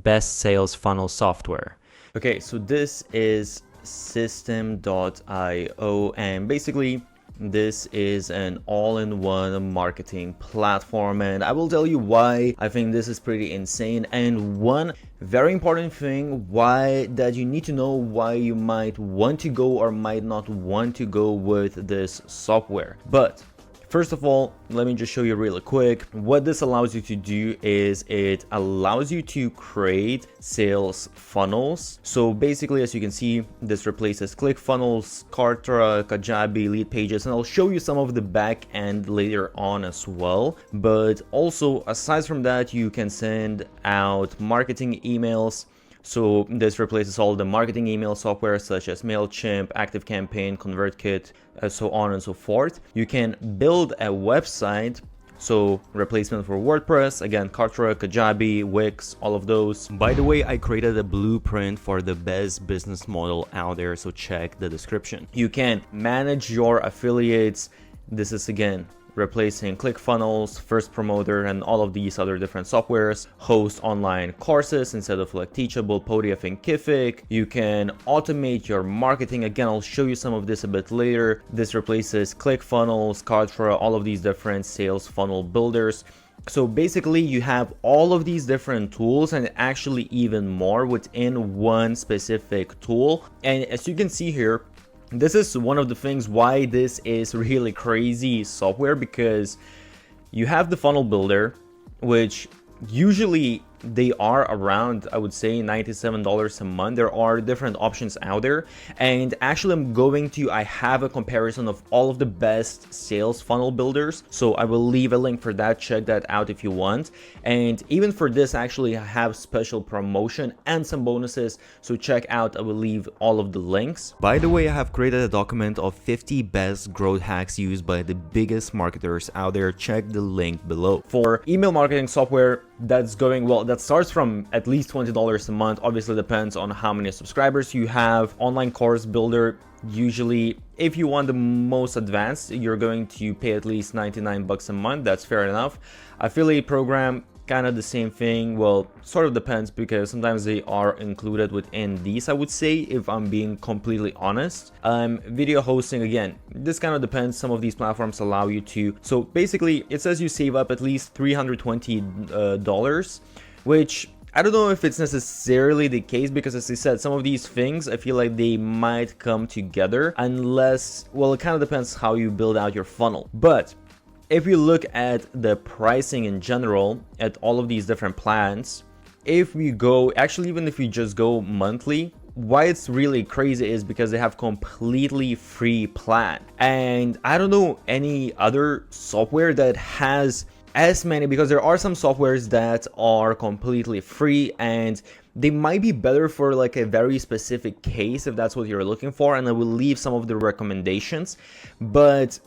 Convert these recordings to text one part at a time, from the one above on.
best sales funnel software. Okay, so this is system.io, and basically this is an all-in-one marketing platform, and I will tell you why I think this is pretty insane. And one very important thing why that you need to know why you might want to go or might not want to go with this software. But first of all, let me just show you really quick. What this allows you to do is it allows you to create sales funnels. So basically, as you can see, this replaces ClickFunnels, Kartra, Kajabi, Lead Pages, and I'll show you some of the back end later on as well. But also, aside from that, you can send out marketing emails. So this replaces all the marketing email software such as MailChimp, ActiveCampaign, ConvertKit, so on and so forth. You can build a website, so replacement for WordPress, again, Kartra, Kajabi, Wix, all of those. By the way, I created a blueprint for the best business model out there, so check the description. You can manage your affiliates. This is again replacing ClickFunnels, First Promoter, and all of these other different softwares. Host online courses instead of like Teachable, Podia, Thinkific. You can automate your marketing. Again, I'll show you some of this a bit later. This replaces ClickFunnels, Kartra, all of these different sales funnel builders. So basically you have all of these different tools and actually even more within one specific tool. And as you can see here, this is one of the things why this is really crazy software, because you have the funnel builder, which usually they are around, I would say, $97 a month. There are different options out there, and actually I have a comparison of all of the best sales funnel builders, so I will leave a link for that. Check that out if you want. And even for this, actually I have special promotion and some bonuses, so check out. I will leave all of the links. By the way, I have created a document of 50 best growth hacks used by the biggest marketers out there. Check the link below. For email marketing software, that's going well. That starts from at least $20 a month. Obviously depends on how many subscribers you have. Online course builder, usually if you want the most advanced, you're going to pay at least 99 bucks a month. That's fair enough. Affiliate program, kind of the same thing. Well, sort of depends, because sometimes they are included within these, I would say, if I'm being completely honest. Video hosting, again, this kind of depends. Some of these platforms allow you to. So basically it says you save up at least $320, which I don't know if it's necessarily the case, because as I said, some of these things I feel like they might come together unless, well, it kind of depends how you build out your funnel. But if you look at the pricing in general at all of these different plans, if we go, actually even if you just go monthly, why it's really crazy is because they have completely free plan. And I don't know any other software that has as many, because there are some softwares that are completely free and they might be better for like a very specific case if that's what you're looking for, and I will leave some of the recommendations. But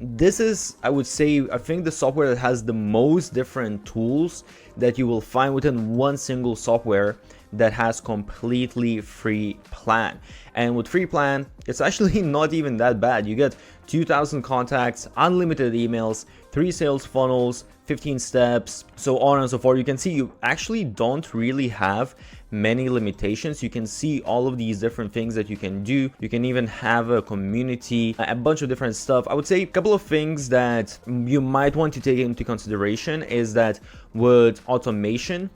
this is, I would say, I think the software that has the most different tools that you will find within one single software that has completely free plan. And with free plan, it's actually not even that bad. You get 2,000 contacts, unlimited emails, 3 sales funnels, 15 steps, so on and so forth. You can see you actually don't really have many limitations. You can see all of these different things that you can do. You can even have a community, a bunch of different stuff. I would say a couple of things that you might want to take into consideration is that with automation,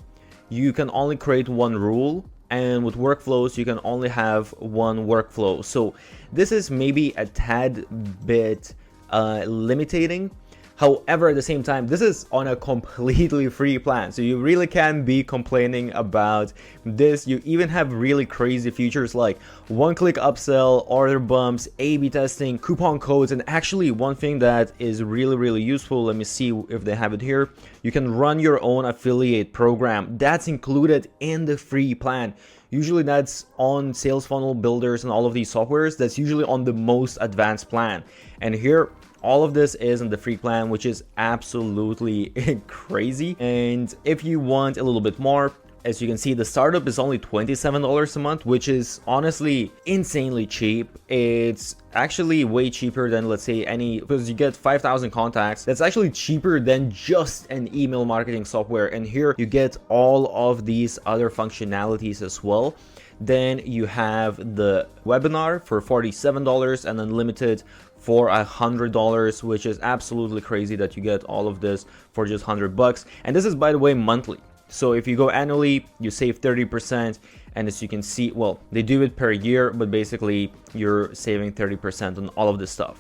you can only create one rule, and with workflows you can only have one workflow. So this is maybe a tad bit limiting. However, at the same time, this is on a completely free plan, so you really can't be complaining about this. You even have really crazy features like one-click upsell, order bumps, A/B testing, coupon codes, and actually one thing that is really useful, let me see if they have it here, you can run your own affiliate program. That's included in the free plan. Usually that's on sales funnel builders and all of these softwares, that's usually on the most advanced plan. And here, all of this is in the free plan, which is absolutely crazy. And if you want a little bit more, As you can see, the startup is only $27 a month, which is honestly insanely cheap. It's actually way cheaper than, let's say, because you get 5,000 contacts. That's actually cheaper than just an email marketing software. And here you get all of these other functionalities as well. Then you have the webinar for $47 and unlimited for $100, which is absolutely crazy that you get all of this for just $100. And this is, by the way, monthly. So if you go annually, you save 30%. And as you can see, well, they do it per year, but basically you're saving 30% on all of this stuff.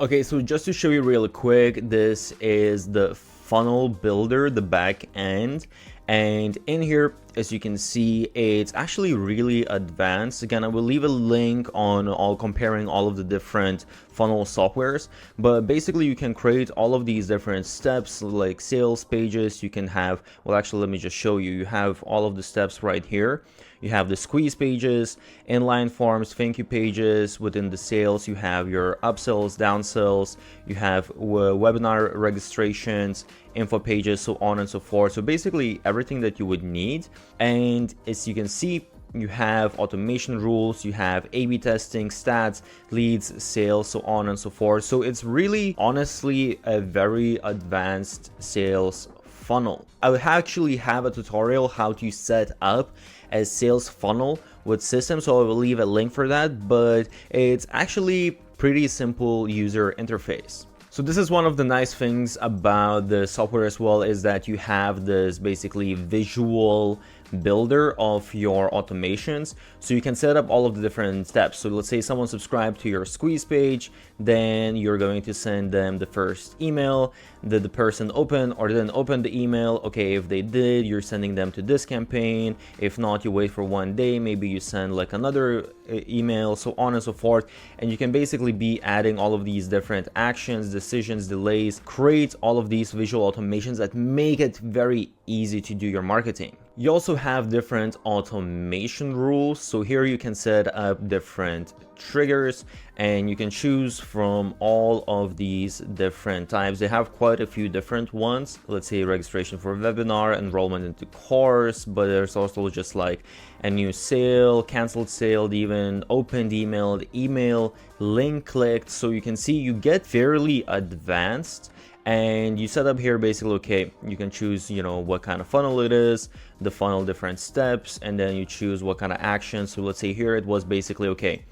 Okay, so just to show you really quick, this is the funnel builder, the back end. And in here, as you can see, it's actually really advanced. Again, I will leave a link on comparing all of the different funnel softwares, but basically you can create all of these different steps like sales pages. You can have, well, actually, let me just show you. You have all of the steps right here. You have the squeeze pages, inline forms, thank you pages. Within the sales, you have your upsells, downsells, you have webinar registrations, info pages, so on and so forth. So basically everything that you would need. And as you can see, you have automation rules, you have A/B testing, stats, leads, sales, so on and so forth. So it's really honestly a very advanced sales funnel. I would actually have a tutorial how to set up a sales funnel with systems, so I will leave a link for that, but it's actually pretty simple user interface. So this is one of the nice things about the software as well, is that you have this basically visual builder of your automations, so you can set up all of the different steps. So let's say someone subscribed to your squeeze page, then you're going to send them the first email. Did the person open or didn't open the email? Okay, if they did, you're sending them to this campaign. If not, you wait for 1 day, maybe you send like another email, so on and so forth. And you can basically be adding all of these different actions, decisions, delays, create all of these visual automations that make it very easy to do your marketing. You also have different automation rules. So here you can set up different triggers and you can choose from all of these different types. They have quite a few different ones. Let's say registration for a webinar, enrollment into course, but there's also just like a new sale, canceled sale, even opened email, link clicked. So you can see you get fairly advanced. And you set up here basically, okay, you can choose, you know, what kind of funnel it is, the funnel different steps, and then you choose what kind of action. So let's say here it was basically, okay,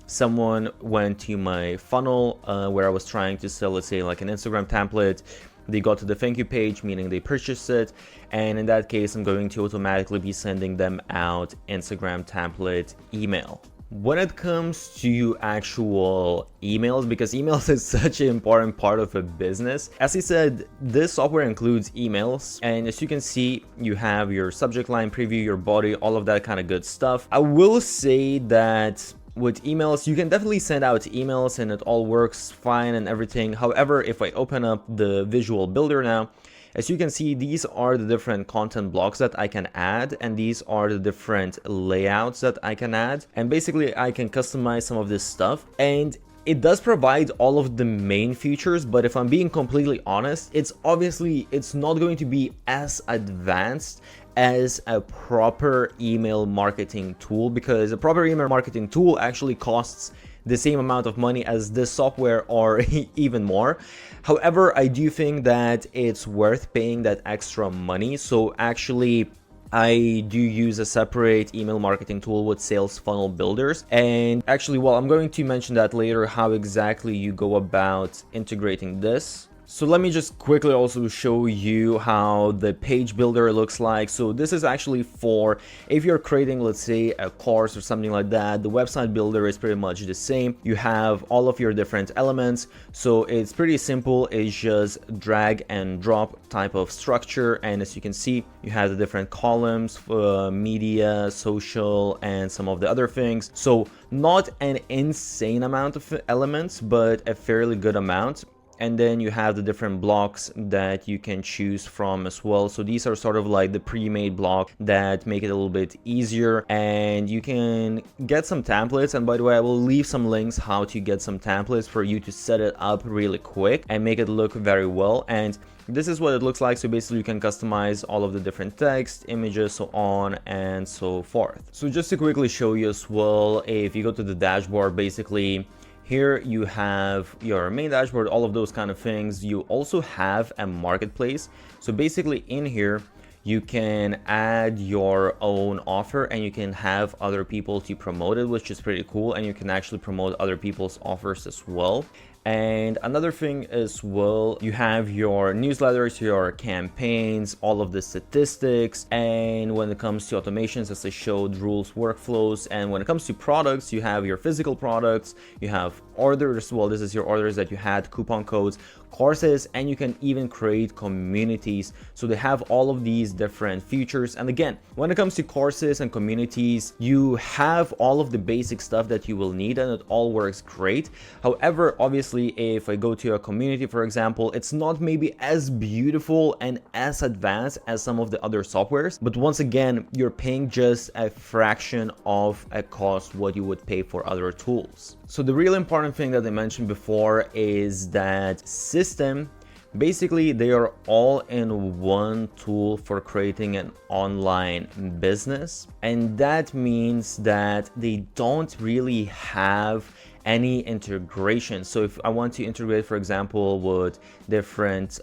someone went to my funnel where I was trying to sell, let's say like an Instagram template. They got to the thank you page, meaning they purchased it. And in that case, I'm going to automatically be sending them out Instagram template email. When it comes to actual emails, because emails is such an important part of a business, as I said, this software includes emails, and as you can see, you have your subject line, preview, your body, all of that kind of good stuff. I will say that with emails, you can definitely send out emails and it all works fine and everything. However, if I open up the visual builder now, as you can see, these are the different content blocks that I can add, and these are the different layouts that I can add. And basically, I can customize some of this stuff. And it does provide all of the main features, but if I'm being completely honest, it's not going to be as advanced as a proper email marketing tool, because a proper email marketing tool actually costs the same amount of money as this software or even more. However, I do think that it's worth paying that extra money. So actually, I do use a separate email marketing tool with sales funnel builders. And actually, well, I'm going to mention that later, how exactly you go about integrating this. So let me just quickly also show you how the page builder looks like. So this is actually for if you're creating, let's say, a course or something like that. The website builder is pretty much the same. You have all of your different elements. So it's pretty simple. It's just drag and drop type of structure. And as you can see, you have the different columns for media, social, and some of the other things. So not an insane amount of elements, but a fairly good amount. And then you have the different blocks that you can choose from as well. So these are sort of like the pre-made block that make it a little bit easier, and you can get some templates. And by the way, I will leave some links how to get some templates for you to set it up really quick and make it look very well. And this is what it looks like. So basically you can customize all of the different text, images, so on and so forth. So just to quickly show you as well, if you go to the dashboard, basically here you have your main dashboard, all of those kind of things. You also have a marketplace. So basically in here, you can add your own offer and you can have other people to promote it, which is pretty cool. And you can actually promote other people's offers as well. And another thing as well, you have your newsletters, your campaigns, all of the statistics. And when it comes to automations, as I showed, rules, workflows. And when it comes to products, you have your physical products, you have orders. Well, this is your orders that you had, coupon codes, courses, and you can even create communities. So they have all of these different features. And again, when it comes to courses and communities, you have all of the basic stuff that you will need and it all works great. However, obviously, if I go to a community, for example, it's not maybe as beautiful and as advanced as some of the other softwares, but once again, you're paying just a fraction of a cost what you would pay for other tools. So the real important thing that I mentioned before is that system, basically they are all in one tool for creating an online business, and that means that they don't really have any integration. So if I want to integrate, for example, with different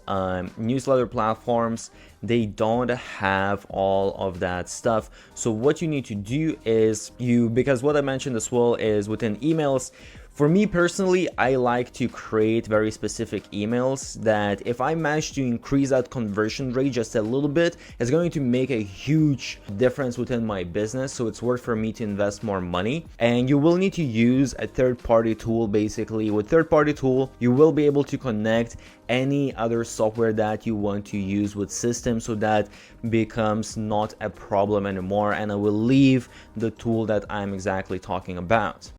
newsletter platforms, they don't have all of that stuff. So what you need to do is because what I mentioned as well is within emails, for me personally, I like to create very specific emails that if I manage to increase that conversion rate just a little bit, it's going to make a huge difference within my business. So it's worth for me to invest more money. And you will need to use a third-party tool. Basically, with third-party tool, you will be able to connect any other software that you want to use with system, so that becomes not a problem anymore. And I will leave the tool that I'm exactly talking about.